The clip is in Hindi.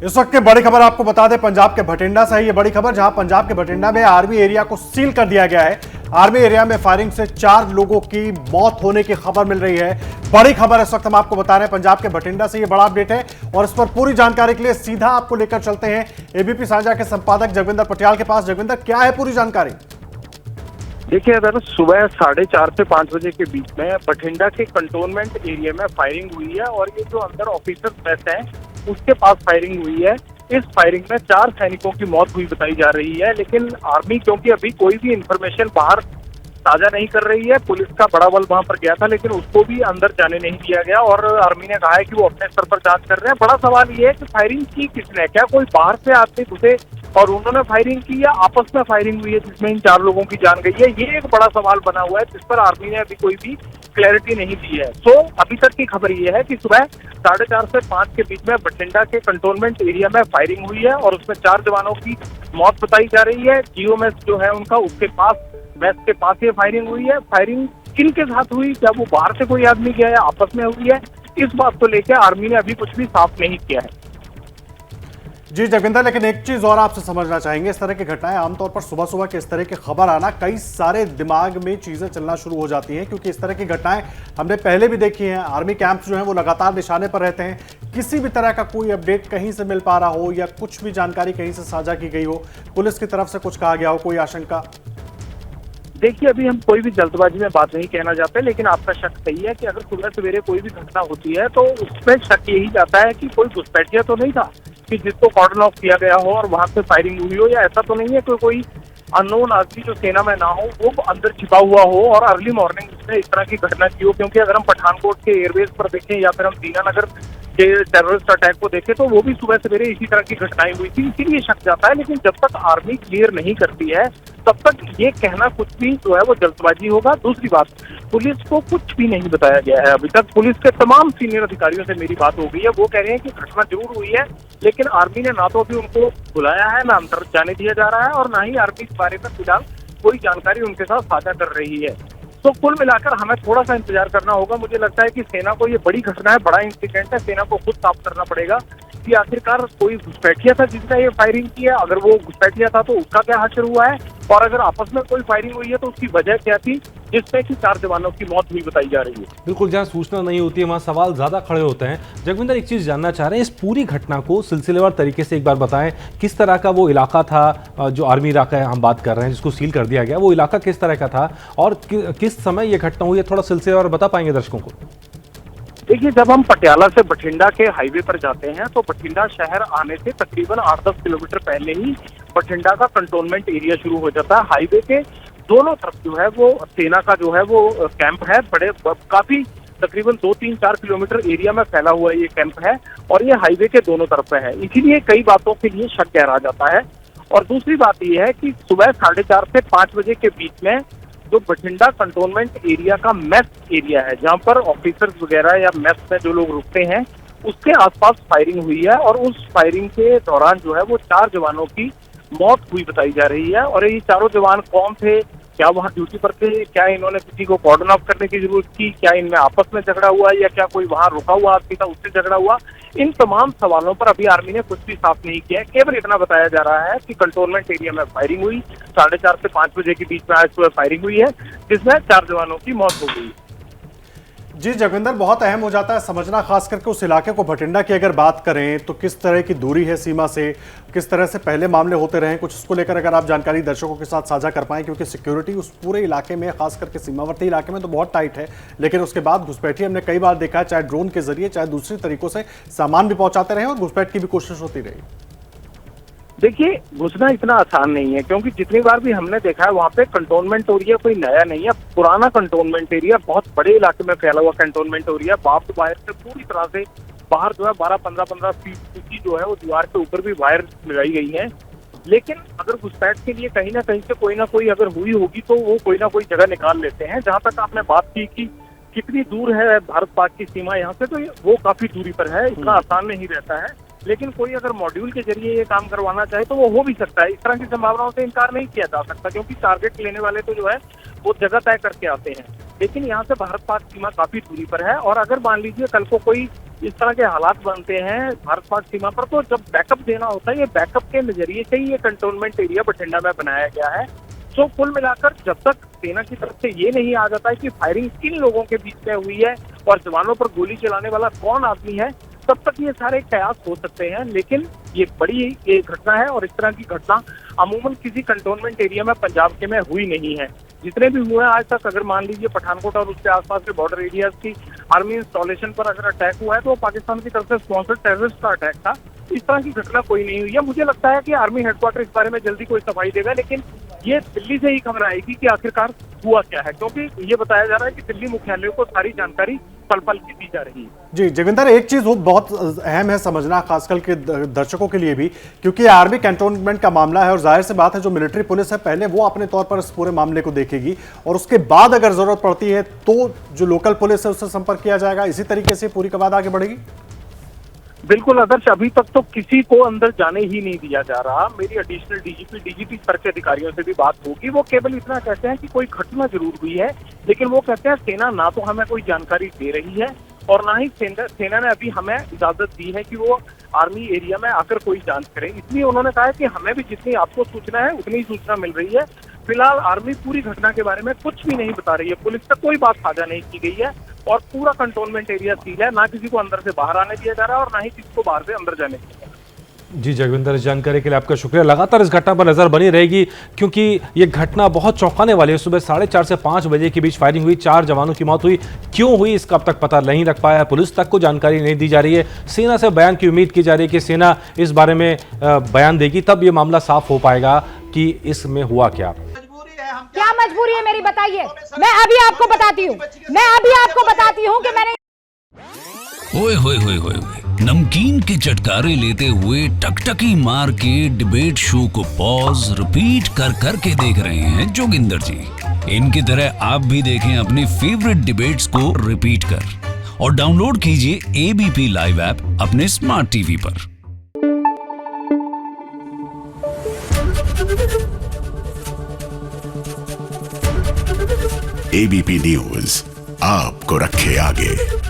इस वक्त की बड़ी खबर आपको बता दें, पंजाब के भटिंडा से है ये बड़ी खबर, जहां पंजाब के भटिंडा में आर्मी एरिया को सील कर दिया गया है। आर्मी एरिया में फायरिंग से 4 लोगों की मौत होने की खबर मिल रही है। बड़ी खबर इस वक्त हम आपको बता रहे हैं, पंजाब के भटिंडा से ये बड़ा अपडेट है और इस पर पूरी जानकारी के लिए सीधा आपको लेकर चलते हैं एबीपी साझा के संपादक जगविंदर पटियाल के पास। जगविंदर, क्या है पूरी जानकारी? देखिए, अगर सुबह 4:30 से 5 बजे के बीच में बठिंडा के कंटोनमेंट एरिया में फायरिंग हुई है और ये जो अंदर ऑफिसर मेस है उसके पास फायरिंग हुई है। इस फायरिंग में 4 सैनिकों की मौत हुई बताई जा रही है, लेकिन आर्मी क्योंकि अभी कोई भी इंफॉर्मेशन बाहर साझा नहीं कर रही है, पुलिस का बड़ा बल वहां पर गया था लेकिन उसको भी अंदर जाने नहीं दिया गया और आर्मी ने कहा है कि वो अपने स्तर पर जांच कर रहे हैं। बड़ा सवाल ये है कि फायरिंग की किसने, क्या कोई बाहर से आदमी घुसे और उन्होंने फायरिंग की या आपस में फायरिंग हुई है जिसमें इन 4 लोगों की जान गई है, ये एक बड़ा सवाल बना हुआ है जिस पर आर्मी ने अभी कोई भी क्लैरिटी नहीं दी है। तो अभी तक की खबर ये है कि सुबह 4:30 से 5 के बीच में बठिंडा के कंटोनमेंट एरिया में फायरिंग हुई है और उसमें 4 जवानों की मौत बताई जा रही है। जीओमेस जो है उनका, उसके पास मेस के पास ये फायरिंग हुई है। फायरिंग किन के साथ हुई, क्या वो बाहर से कोई आदमी गया है, आपस में हुई है, इस बात को लेकर आर्मी ने अभी कुछ भी साफ नहीं किया है। जी जगविंदर, लेकिन एक चीज और आपसे समझना चाहेंगे, इस तरह की घटनाएं आमतौर पर सुबह सुबह के इस तरह की खबर आना, कई सारे दिमाग में चीजें चलना शुरू हो जाती हैं, क्योंकि इस तरह की घटनाएं हमने पहले भी देखी हैं। आर्मी कैंप्स जो हैं वो लगातार निशाने पर रहते हैं। किसी भी तरह का कोई अपडेट कहीं से मिल पा रहा हो या कुछ भी जानकारी कहीं से साझा की गई हो, पुलिस की तरफ से कुछ कहा गया हो, कोई आशंका? देखिए, अभी हम कोई भी जल्दबाजी में बात नहीं कहना चाहते, लेकिन आपका शक सही है कि अगर सुबह सवेरे कोई भी घटना होती है तो उसमें शक यही जाता है कि कोई घुसपैठिया तो नहीं था कि जिसको कॉर्डन ऑफ किया गया हो और वहां से फायरिंग हुई हो, या ऐसा तो नहीं है कि कोई अननोन आदमी जो सेना में ना हो वो अंदर छिपा हुआ हो और अर्ली मॉर्निंग उसने इस तरह की घटना की हो। क्योंकि अगर हम पठानकोट के एयरबेस पर देखें या फिर हम दीनानगर के टेररिस्ट अटैक को देखें तो वो भी सुबह सवेरे इसी तरह की घटनाएं हुई थी, इसीलिए शक जाता है। लेकिन जब तक आर्मी क्लियर नहीं करती है तब तक ये कहना कुछ भी जो है वो जल्दबाजी होगा। दूसरी बात, पुलिस को कुछ भी नहीं बताया गया है अभी तक। पुलिस के तमाम सीनियर अधिकारियों से मेरी बात हो गई है, वो कह रहे हैं कि घटना जरूर हुई है, लेकिन आर्मी ने ना तो अभी उनको बुलाया है, ना अंदर जाने दिया जा रहा है और ना ही आर्मी इस बारे में फिलहाल कोई जानकारी उनके साथ साझा कर रही है। तो कुल मिलाकर हमें थोड़ा सा इंतजार करना होगा। मुझे लगता है कि सेना को ये बड़ी घटना है, बड़ा इंसिडेंट है, सेना को खुद साफ करना पड़ेगा कि आखिरकार कोई घुसपैठिया था जिसने ये फायरिंग की है। अगर वो घुसपैठिया था तो उसका क्या हश्र हुआ है, और अगर आपस में कोई फायरिंग हुई है तो उसकी वजह क्या थी जिसमें कि 4 जवानों की मौत हुई बताई जा रही है। बिल्कुल, जहाँ सूचना नहीं होती है वहाँ सवाल ज्यादा खड़े होते हैं। जगविंदर, एक चीज जानना चाह रहे हैं, इस पूरी घटना को सिलसिलेवार तरीके से एक बार बताएं। किस तरह का वो इलाका था, जो आर्मी इलाका है हम बात कर रहे हैं जिसको सील कर दिया गया, वो इलाका किस तरह का था और किस समय ये घटना हुई है, थोड़ा सिलसिलेवार बता पाएंगे दर्शकों को? देखिए, जब हम पटियाला से बठिंडा के हाईवे पर जाते हैं तो बठिंडा शहर आने से तकरीबन 8-10 किलोमीटर पहले ही बठिंडा का कंटोनमेंट एरिया शुरू हो जाता है। हाईवे के दोनों तरफ जो है वो सेना का जो है वो कैंप है, बड़े काफी तकरीबन 2-3-4 किलोमीटर एरिया में फैला हुआ ये कैंप है और ये हाईवे के दोनों तरफ है, इसीलिए कई बातों के लिए शक गहरा जाता है। और दूसरी बात यह है कि सुबह 4:30 से 5 बजे के बीच में जो बठिंडा कंटोनमेंट एरिया का मेस एरिया है, जहां पर ऑफिसर्स वगैरह या मेस में जो लोग रुकते हैं, उसके आसपास फायरिंग हुई है और उस फायरिंग के दौरान जो है वो 4 जवानों की मौत हुई बताई जा रही है। और ये चारों जवान कौन थे, क्या वहां ड्यूटी पर थे, क्या इन्होंने किसी को कॉर्डन ऑफ करने की जरूरत की, क्या इनमें आपस में झगड़ा हुआ या क्या कोई वहां रुका हुआ आदमी था उससे झगड़ा हुआ, इन तमाम सवालों पर अभी आर्मी ने कुछ भी साफ नहीं किया है। केवल इतना बताया जा रहा है कि कंटोनमेंट एरिया में फायरिंग हुई, 4:30 से 5 बजे के बीच में आज सुबह फायरिंग हुई है जिसमें 4 जवानों की मौत हो गई। जी जगविंदर, बहुत अहम हो जाता है समझना, खास करके उस इलाके को। भटिंडा की अगर बात करें तो किस तरह की दूरी है सीमा से, किस तरह से पहले मामले होते रहे, कुछ इसको लेकर अगर आप जानकारी दर्शकों के साथ साझा कर पाएं, क्योंकि सिक्योरिटी उस पूरे इलाके में, खास करके सीमावर्ती इलाके में तो बहुत टाइट है, लेकिन उसके बाद घुसपैठी हमने कई बार देखा है, चाहे ड्रोन के जरिए चाहे दूसरी तरीकों से सामान भी पहुंचाते रहे और घुसपैठ की भी कोशिश होती रही। देखिए, घुसना इतना आसान नहीं है, क्योंकि जितनी बार भी हमने देखा है वहाँ पे कंटोनमेंट एरिया कोई नया नहीं है, पुराना कंटोनमेंट एरिया, बहुत बड़े इलाके में फैला हुआ कंटोनमेंट एरिया। बाप वायर से पूरी तरह से बाहर जो है 12-15 फीट ऊंची जो है वो दीवार के ऊपर भी वायर लगाई गई है। लेकिन अगर घुसपैठ के लिए कहीं ना कहीं से कोई ना कोई अगर हुई होगी तो वो कोई ना कोई जगह निकाल लेते हैं। जहाँ तक आपने बात की कि कितनी दूर है भारत पाक की सीमा यहाँ से, तो वो काफी दूरी पर है, इतना आसान नहीं रहता है। लेकिन कोई अगर मॉड्यूल के जरिए ये काम करवाना चाहे तो वो हो भी सकता है। इस तरह की संभावनाओं से इनकार नहीं किया जा सकता, क्योंकि टारगेट लेने वाले तो जो है वो जगह तय करके आते हैं। लेकिन यहाँ से भारत पाक सीमा काफी दूरी पर है और अगर मान लीजिए कल को कोई इस तरह के हालात बनते हैं भारत पाक सीमा पर, तो जब बैकअप देना होता है, ये बैकअप के नजरिए से ही ये कंटोनमेंट एरिया बठिंडा में बनाया गया है। तो कुल मिलाकर जब तक सेना की तरफ से ये नहीं आ जाता है कि फायरिंग किन लोगों के बीच में हुई है और जवानों पर गोली चलाने वाला कौन आदमी है, तब तक ये सारे कयास हो सकते हैं। लेकिन ये बड़ी एक घटना है और इस तरह की घटना अमूमन किसी कंटोनमेंट एरिया में पंजाब के में हुई नहीं है। जितने भी हुए हैं आज तक, अगर मान लीजिए पठानकोट और उसके आसपास के बॉर्डर एरियाज की आर्मी इंस्टॉलेशन पर अगर अटैक हुआ है तो वो पाकिस्तान की तरफ से स्पॉन्सर्ड टेररिस्ट का अटैक था। इस तरह की घटना कोई नहीं हुई है। मुझे लगता है कि आर्मी हेडक्वार्टर इस बारे में जल्दी कोई सफाई देगा, लेकिन ये दिल्ली से ही खबर आएगी कि आखिरकार हुआ क्या है, क्योंकि ये बताया जा रहा है कि दिल्ली मुख्यालय को सारी जानकारी पल पल की दी जा रही है। जी जगविंदर, एक चीज वो बहुत अहम है समझना, खासकर के दर्शकों के लिए भी, क्योंकि आर्मी कैंटोनमेंट का मामला है और जाहिर सी बात है जो मिलिट्री पुलिस है पहले वो अपने तौर पर इस पूरे मामले को देखेगी और उसके बाद अगर जरूरत पड़ती है तो जो लोकल पुलिस है उससे संपर्क किया जाएगा। इसी तरीके से पूरी कवायद आगे बढ़ेगी। बिल्कुल आदर्श, अभी तक तो किसी को अंदर जाने ही नहीं दिया जा रहा। मेरी एडिशनल डीजीपी स्तर के अधिकारियों से भी बात होगी, वो केवल इतना कहते हैं कि कोई घटना जरूर हुई है, लेकिन वो कहते हैं सेना ना तो हमें कोई जानकारी दे रही है और ना ही सेना ने अभी हमें इजाजत दी है कि वो आर्मी एरिया में आकर कोई जांच करे। इसलिए उन्होंने कहा है कि हमें भी जितनी आपको सूचना है उतनी सूचना मिल रही है। फिलहाल आर्मी पूरी घटना के बारे में कुछ भी नहीं बता रही है, पुलिस तक कोई बात साझा नहीं की गई है और पूरा कंटोनमेंट एरिया सील है। ना किसी को अंदर से बाहर आने दिया जा रहा है और ना ही किसी को बाहर से अंदर जाने दिया जा रहा है। जी जगविंदर, इस जानकारी के लिए आपका शुक्रिया। लगातार इस घटना पर नजर बनी रहेगी क्योंकि ये घटना बहुत चौंकाने वाली है। सुबह 4:30 से 5 बजे के बीच फायरिंग हुई, 4 जवानों की मौत हुई। क्यों हुई इसका अब तक पता नहीं लग पाया, पुलिस तक को जानकारी नहीं दी जा रही है। सेना से बयान की उम्मीद की जा रही है कि सेना इस बारे में बयान देगी, तब ये मामला साफ हो पाएगा कि इसमें हुआ क्या। क्या मजबूरी है मेरी, बताइए। मैं अभी आपको बताती हूँ कि मैंने ओए होए होए होए, नमकीन के चटकारे लेते हुए टकटकी मार के डिबेट शो को पॉज रिपीट कर कर के देख रहे हैं जोगिंदर जी। इनकी तरह आप भी देखें अपनी फेवरेट डिबेट्स को रिपीट कर और डाउनलोड कीजिए एबीपी लाइव ऐप अपने स्मार्ट टीवी पर। एबीपी न्यूज आपको रखे आगे।